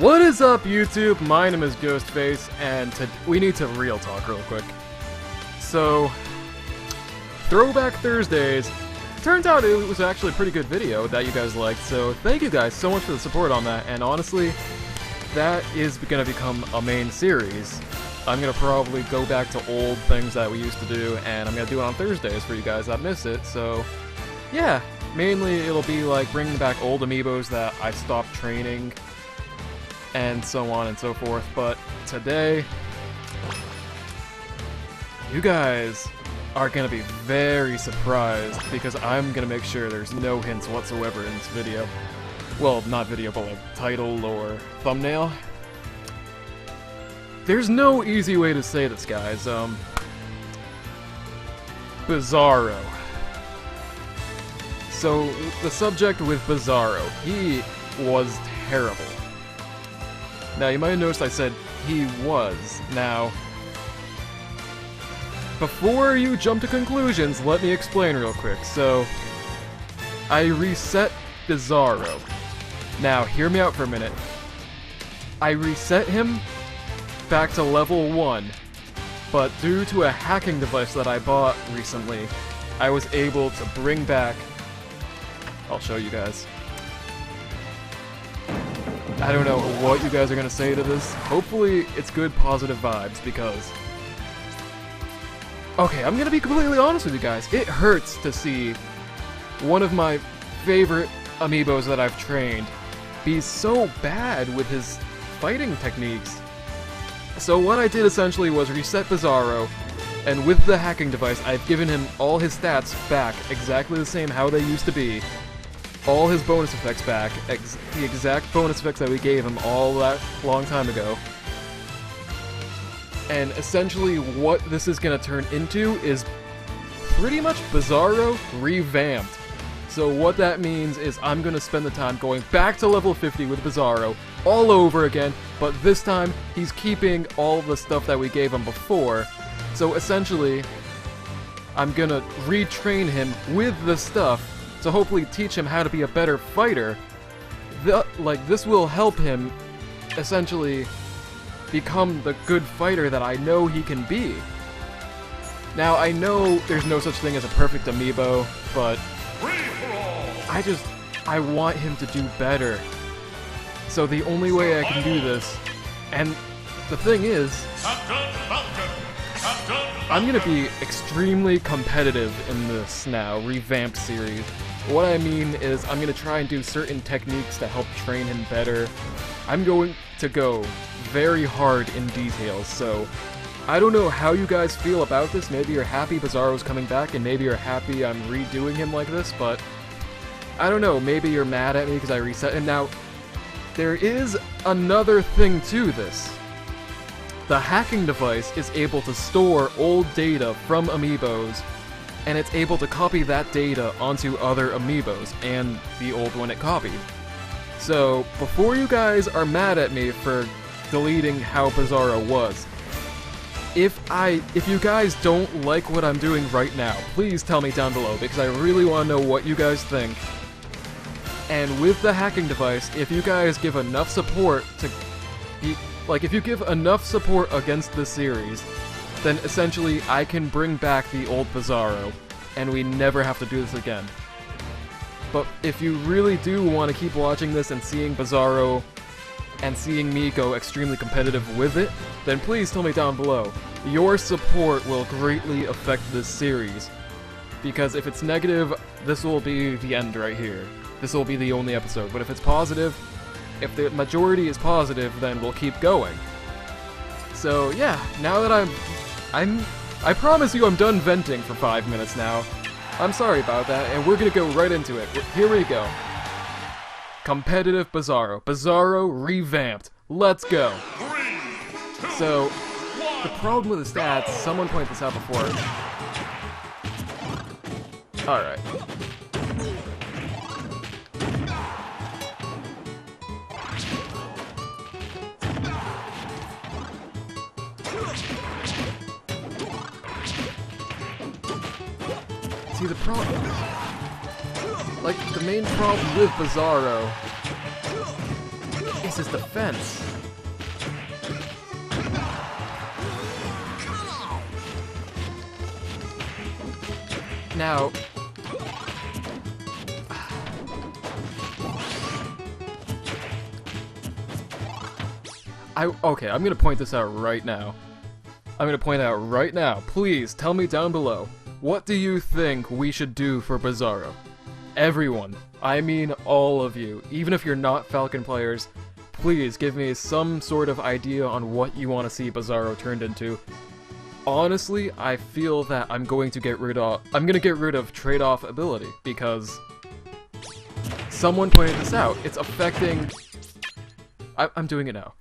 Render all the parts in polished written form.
What is up, YouTube? My name is Ghostface, and we need to real talk real quick. So, Throwback Thursdays, turns out it was actually a pretty good video that you guys liked, so thank you guys so much for the support on that, and honestly, that is going to become a main series. I'm going to probably go back to old things that we used to do, and I'm going to do it on Thursdays for you guys that miss it, so yeah, mainly it'll be like bringing back old amiibos that I stopped training, and so on and so forth, but today, you guys are going to be very surprised because I'm going to make sure there's no hints whatsoever in this video. Well, not video, but like title or thumbnail. There's no easy way to say this, guys. Bizarro. So, the subject with Bizarro, he was terrible. Now, you might have noticed I said he was. Now, before you jump to conclusions, let me explain real quick. So, I reset Bizarro. Now, hear me out for a minute. I reset him back to level 1, but due to a hacking device that I bought recently, I was able to bring back... I'll show you guys. I don't know what you guys are gonna say to this. Hopefully, it's good positive vibes, because... Okay, I'm gonna be completely honest with you guys. It hurts to see one of my favorite amiibos that I've trained be so bad with his fighting techniques. So what I did essentially was reset Bizarro, and with the hacking device, I've given him all his stats back exactly the same how they used to be. All his bonus effects back, the exact bonus effects that we gave him all that long time ago. And essentially what this is going to turn into is pretty much Bizarro revamped. So what that means is I'm going to spend the time going back to level 50 with Bizarro all over again, but this time he's keeping all the stuff that we gave him before. So essentially, I'm going to retrain him with the stuff to hopefully teach him how to be a better fighter. This will help him essentially become the good fighter that I know he can be. Now, I know there's no such thing as a perfect amiibo, but I want him to do better. So the only way I can do this, and the thing is, I'm gonna be extremely competitive in this now, revamped series. What I mean is, I'm gonna try and do certain techniques to help train him better. I'm going to go very hard in details, so I don't know how you guys feel about this. Maybe you're happy Bizarro's coming back, and maybe you're happy I'm redoing him like this, but I don't know, maybe you're mad at me because I reset him. Now, there is another thing to this. The hacking device is able to store old data from amiibos, and it's able to copy that data onto other amiibos and the old one it copied. So, before you guys are mad at me for deleting how Bizarro was, if you guys don't like what I'm doing right now, please tell me down below, because I really want to know what you guys think. And with the hacking device, if you guys give enough support to be, if you give enough support against this series, then essentially I can bring back the old Bizarro, and we never have to do this again. But if you really do want to keep watching this and seeing Bizarro, and seeing me go extremely competitive with it, then please tell me down below. Your support will greatly affect this series, because if it's negative, this will be the end right here. This will be the only episode, but if it's positive, if the majority is positive, then we'll keep going. So yeah, now that I promise you I'm done venting for 5 minutes now. I'm sorry about that, and we're gonna go right into it. Here we go. Competitive Bizarro. Bizarro revamped. Let's go. So, the problem with the stats, someone pointed this out before. Alright. See, the problem... the main problem with Bizarro is is his defense. Now, okay, I'm gonna point this out right now. I'm gonna point out right now. Please tell me down below. What do you think we should do for Bizarro? Everyone. I mean all of you. Even if you're not Falcon players, please give me some sort of idea on what you want to see Bizarro turned into. Honestly, I feel that I'm gonna get rid of trade-off ability, because someone pointed this out. It's affecting... I'm doing it now.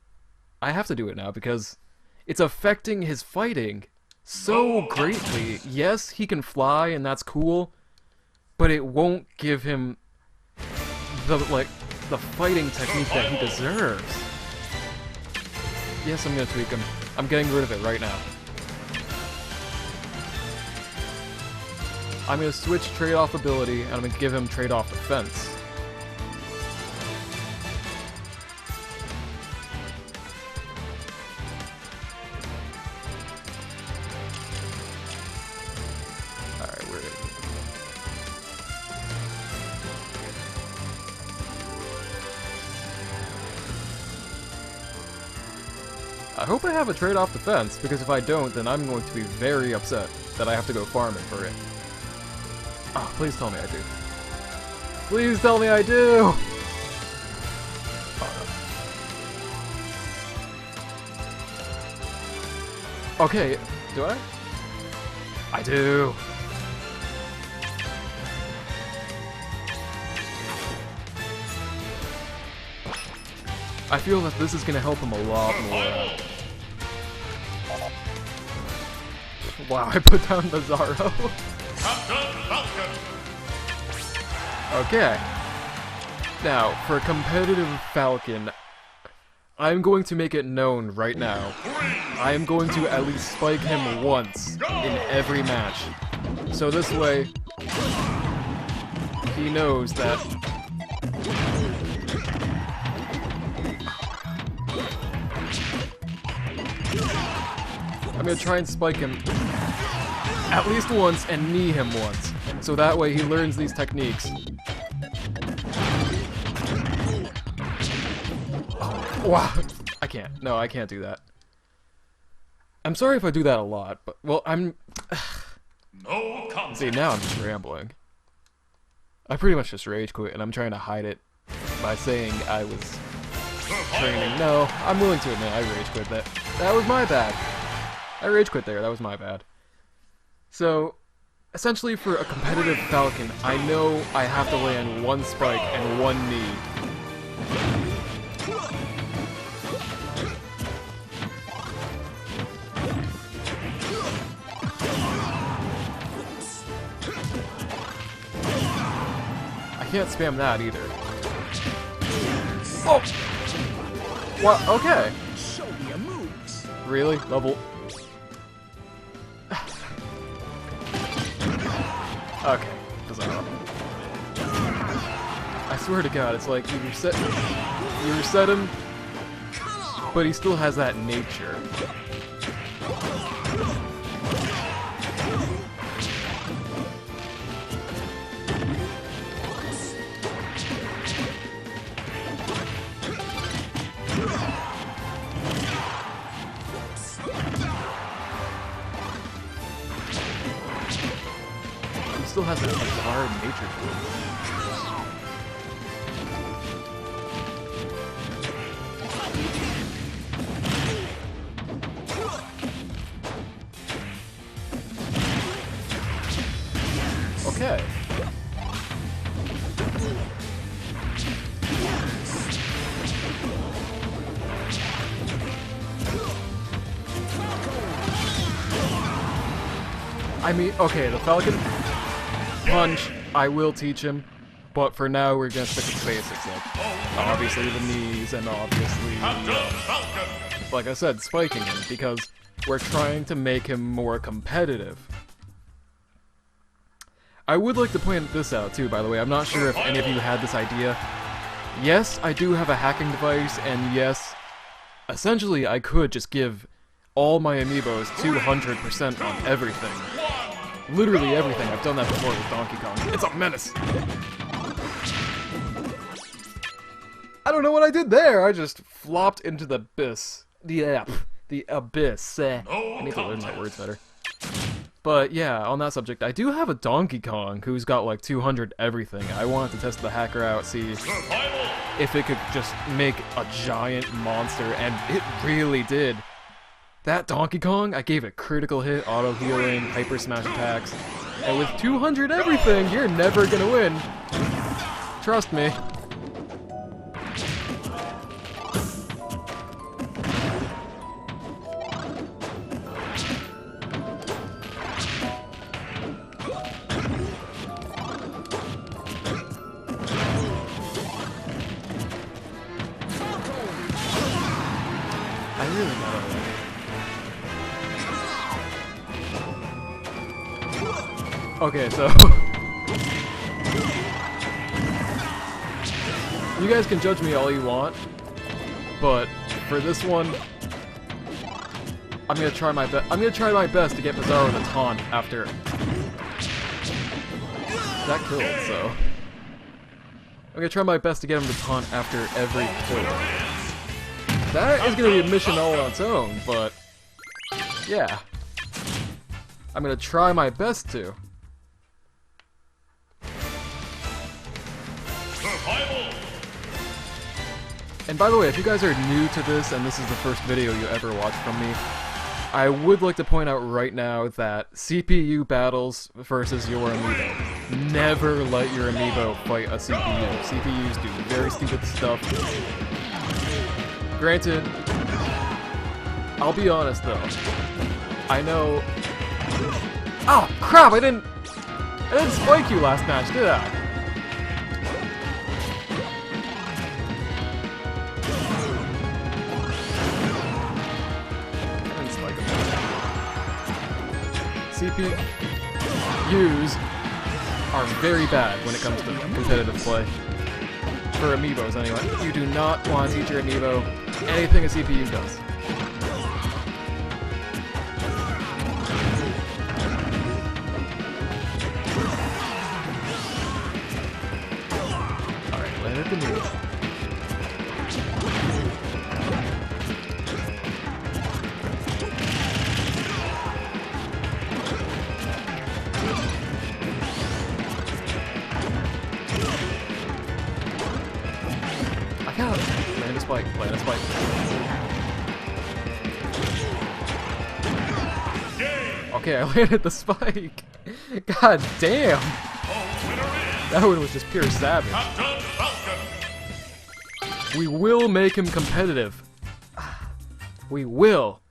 I have to do it now, because it's affecting his fighting so greatly. Yes, he can fly, and that's cool, but it won't give him the fighting technique that he deserves. Yes, I'm gonna tweak him. I'm getting rid of it right now. I'm gonna switch trade-off ability, and I'm gonna give him trade-off defense. Alright, where is it? I hope I have a trade-off defense, because if I don't, then I'm going to be very upset that I have to go farming for it. Oh, please tell me I do. Please tell me I do! Oh, no. Okay, do I? I do! I feel that this is gonna help him a lot more. Wow, I put down Bizarro. Captain Falcon. Okay. Now, for competitive Falcon, I'm going to make it known right now. I am going to at least spike him once in every match. So this way, he knows that... I'm gonna try and spike him at least once and knee him once, so that way he learns these techniques. Oh, wow, I can't. No, I can't do that. I'm sorry if I do that a lot, but, well, see, now I'm just rambling. I pretty much just rage quit, and I'm trying to hide it by saying I was training. No, I'm willing to admit I rage quit that. That was my bad. I rage quit there, that was my bad. So, essentially for a competitive Falcon, I know I have to land one spike and one knee. I can't spam that either. Oh! What? Okay. Really? Double? Okay, Bizarro. I swear to God, it's like you reset him, but he still has that nature. Still has a bizarre nature to it. Okay. I mean, okay, the Falcon punch, I will teach him, but for now we're gonna stick with the basics, like obviously the knees and obviously, like I said, spiking him, because we're trying to make him more competitive. I would like to point this out too, by the way. I'm not sure if any of you had this idea, Yes, I do have a hacking device, and yes, essentially I could just give all my amiibos 200% on everything. Literally everything. I've done that before with Donkey Kong. It's a menace! I don't know what I did there! I just flopped into the abyss. The abyss. I need to learn my words better. But yeah, on that subject, I do have a Donkey Kong who's got like 200 everything. I wanted to test the hacker out, see if it could just make a giant monster, and it really did. That Donkey Kong, I gave it critical hit, auto healing, hyper smash attacks, and with 200 everything, you're never gonna win. Trust me. I really gotta win. Okay, so you guys can judge me all you want, but for this one, I'm gonna try my best. I'm gonna try my best to get Bizarro the taunt after that killed. So I'm gonna try my best to get him to taunt after every kill. That is gonna be a mission all on its own, but yeah, I'm gonna try my best to. And by the way, if you guys are new to this and this is the first video you ever watch from me, I would like to point out right now that CPU battles versus your amiibo. Never let your amiibo fight a CPU. CPUs do very stupid stuff. Granted, I'll be honest though. I know... Oh crap! I didn't spike you last match, did I? CPUs are very bad when it comes to competitive play. For amiibos, anyway. You do not want to teach your amiibo anything a CPU does. Alright, land at the knee. Land a spike, land a spike. Okay, I landed the spike. God damn! That one was just pure savage. We will make him competitive. We will.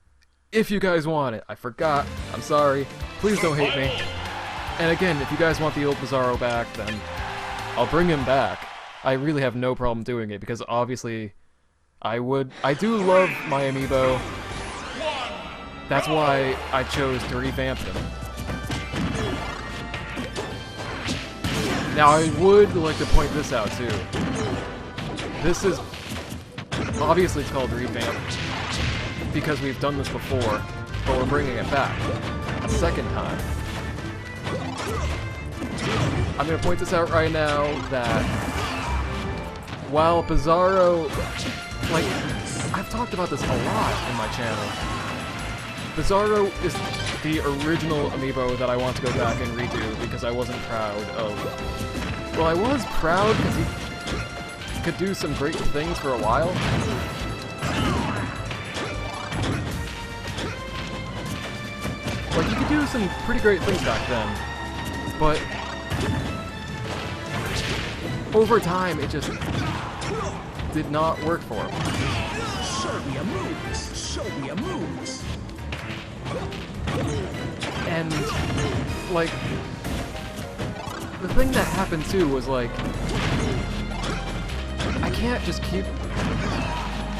If you guys want it. I forgot. I'm sorry. Please don't hate me. And again, if you guys want the old Bizarro back, then I'll bring him back. I really have no problem doing it, because obviously I do love my amiibo. That's why I chose to revamp him. Now I would like to point this out too. This is, obviously it's called revamp, because we've done this before, but we're bringing it back a second time. I'm going to point this out right now that while Bizarro, like, I've talked about this a lot in my channel, Bizarro is the original amiibo that I want to go back and redo because I wasn't proud of. Well, I was proud because he could do some great things for a while. Like, he could do some pretty great things back then, but over time, it just did not work for him. Show me your moves! Show me your moves! And, like, the thing that happened too was, like, I can't just keep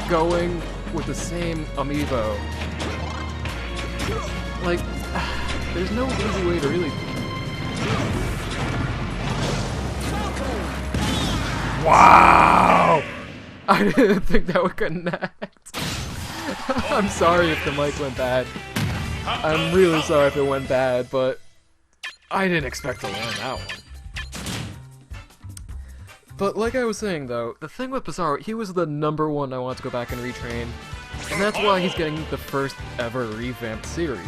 going with the same amiibo. Like, there's no easy way to really Wow! I didn't think that would connect. I'm sorry if the mic went bad. I'm really sorry if it went bad, but I didn't expect to land that one. But like I was saying though, the thing with Bizarro, he was the #1 I wanted to go back and retrain, and that's why he's getting the first ever revamped series.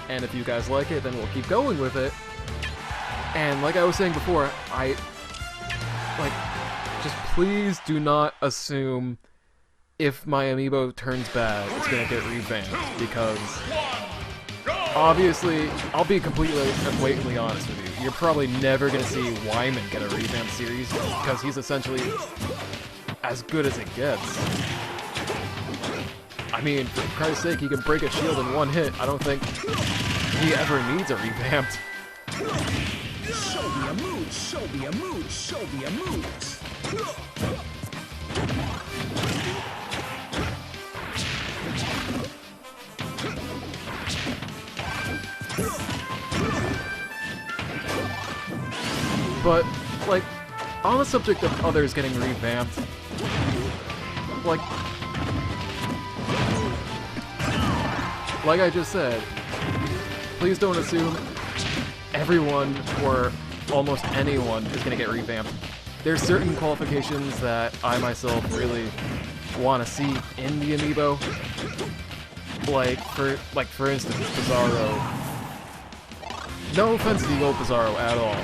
And if you guys like it, then we'll keep going with it. And like I was saying before, just please do not assume if my amiibo turns bad, it's gonna get revamped, because obviously, I'll be completely and blatantly honest with you, you're probably never gonna see Wyman get a revamped series, because he's essentially as good as it gets. I mean, for Christ's sake, he can break a shield in one hit. I don't think he ever needs a revamped. Show me a move, show me a move, show me a move. But, like, on the subject of others getting revamped, like I just said, please don't assume everyone or almost anyone is going to get revamped. There's certain qualifications that I myself really want to see in the amiibo. Like for instance, Bizarro. No offense to the old Bizarro at all,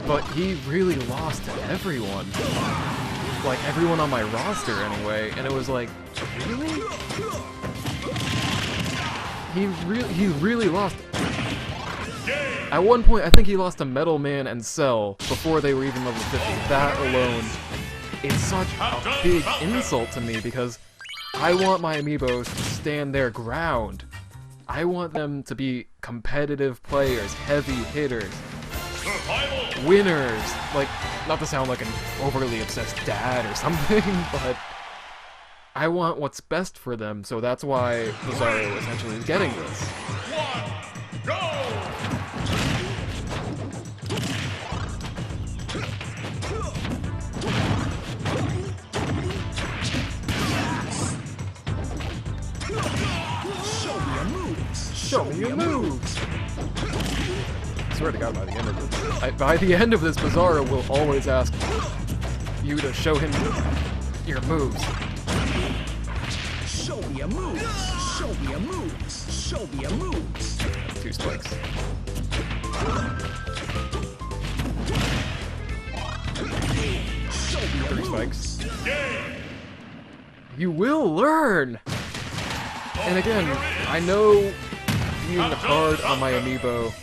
but he really lost to everyone. Like, everyone on my roster anyway, and it was like, really? He really lost. At one point, I think he lost to Metal Man and Cell before they were even level 50. That alone is such a big insult to me, because I want my amiibos to stand their ground. I want them to be competitive players, heavy hitters, winners. Like, not to sound like an overly obsessed dad or something, but I want what's best for them, so that's why Bizarro essentially is getting this. Show me your moves! I swear to God, by the end of this, Bizarro will always ask you to show him your moves. Show me a move! Show me a move! Show me a move! That's 2 spikes. Show me a 3 move! spikes. You will learn! And again, I know being hard on my amiibo,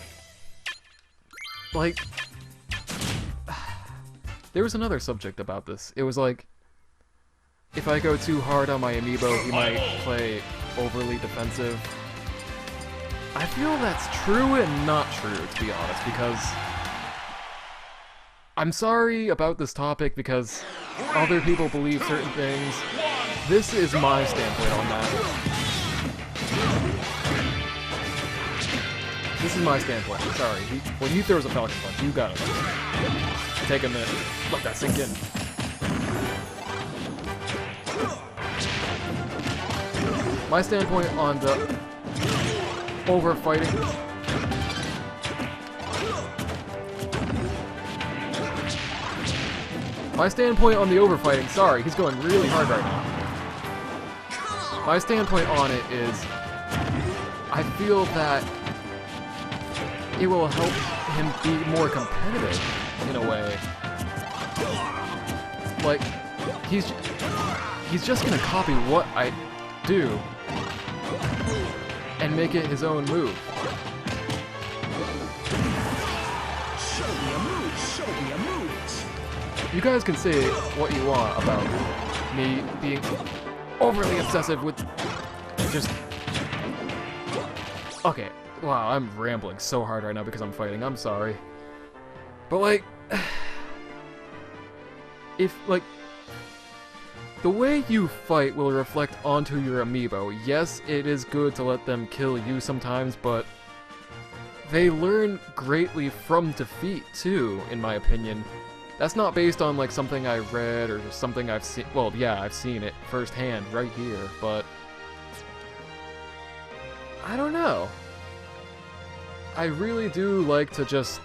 like, there was another subject about this. It was like, if I go too hard on my amiibo, he might play overly defensive. I feel that's true and not true, to be honest, because I'm sorry about this topic because other people believe certain things. This is my standpoint on that. This is my standpoint. Sorry. When he throws a Falcon Punch, you gotta take a minute. Let that sink in. My standpoint on the overfighting. My standpoint on the overfighting. Sorry, he's going really hard right now. My standpoint on it is, I feel that it will help him be more competitive, in a way. Like, he's just gonna copy what I do and make it his own move. Show me a move! Show me a move! You guys can say what you want about me being overly obsessive with just... Okay. Wow, I'm rambling so hard right now because I'm fighting. I'm sorry. But, like... If, like... The way you fight will reflect onto your amiibo. Yes, it is good to let them kill you sometimes, but... They learn greatly from defeat, too, in my opinion. That's not based on like something I read or just something I've seen. Well, yeah, I've seen it firsthand right here, but I don't know. I really do like to just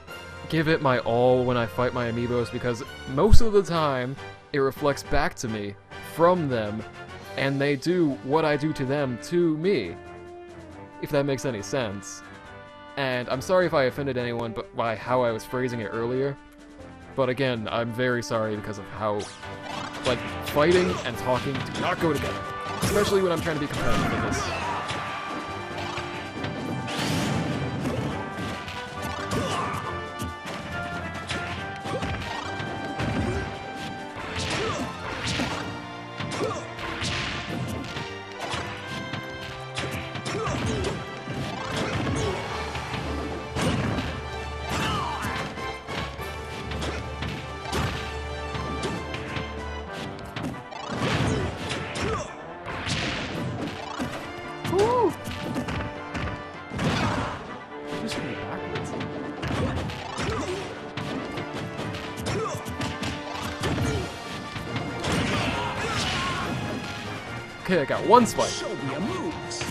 give it my all when I fight my amiibos because most of the time it reflects back to me from them, and they do what I do to them to me, if that makes any sense. And I'm sorry if I offended anyone but by how I was phrasing it earlier. But again, I'm very sorry because of how, like, fighting and talking do not go together. Especially when I'm trying to be competitive in this. Woo! Just gonna go backwards. Okay, I got one spike. Show me your moves.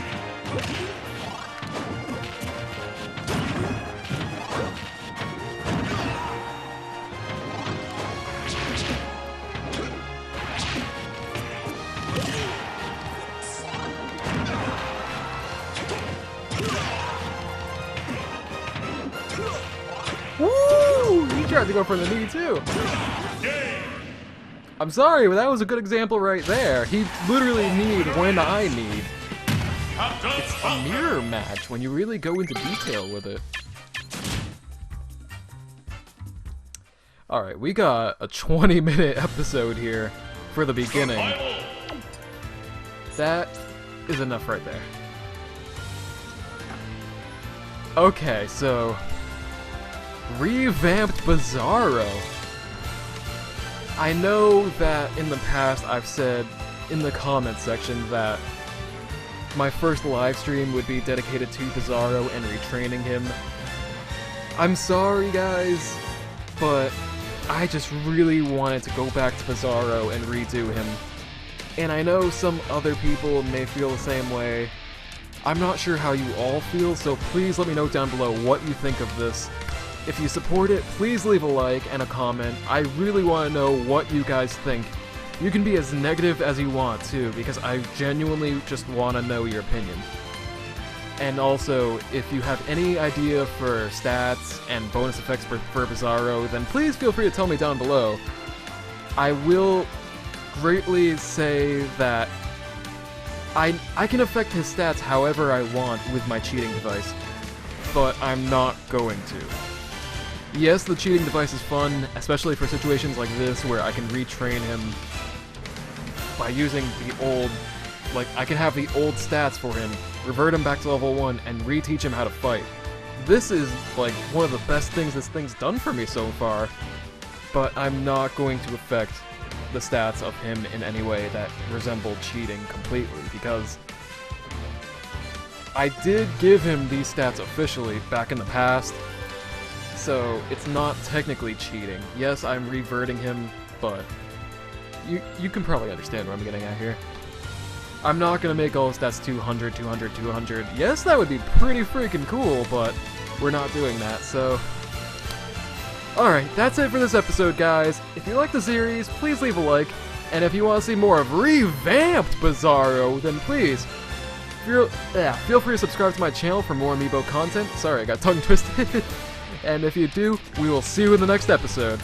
Woo! He tried to go for the knee too. I'm sorry, but that was a good example right there. He literally need when I need. It's a mirror match when you really go into detail with it. Alright, we got a 20-minute episode here for the beginning. That is enough right there. Okay, so revamped Bizarro. I know that in the past I've said in the comment section that my first live stream would be dedicated to Bizarro and retraining him. I'm sorry guys, but I just really wanted to go back to Bizarro and redo him. And I know some other people may feel the same way. I'm not sure how you all feel, so please let me know down below what you think of this. If you support it, please leave a like and a comment. I really want to know what you guys think. You can be as negative as you want too, because I genuinely just want to know your opinion. And also, if you have any idea for stats and bonus effects for Bizarro, then please feel free to tell me down below. I will greatly say that I can affect his stats however I want with my cheating device, but I'm not going to. Yes, the cheating device is fun, especially for situations like this where I can retrain him by using the old, like, I can have the old stats for him, revert him back to level 1, and reteach him how to fight. This is, like, one of the best things this thing's done for me so far, but I'm not going to affect the stats of him in any way that resemble cheating completely, because I did give him these stats officially back in the past, so it's not technically cheating. Yes, I'm reverting him, but you can probably understand what I'm getting at here. I'm not gonna make all his stats 200, 200, 200. Yes, that would be pretty freaking cool, but we're not doing that, so alright, that's it for this episode, guys. If you like the series, please leave a like, and if you want to see more of revamped Bizarro, then please feel free to subscribe to my channel for more Amiibo content. Sorry, I got tongue twisted. And if you do, we will see you in the next episode.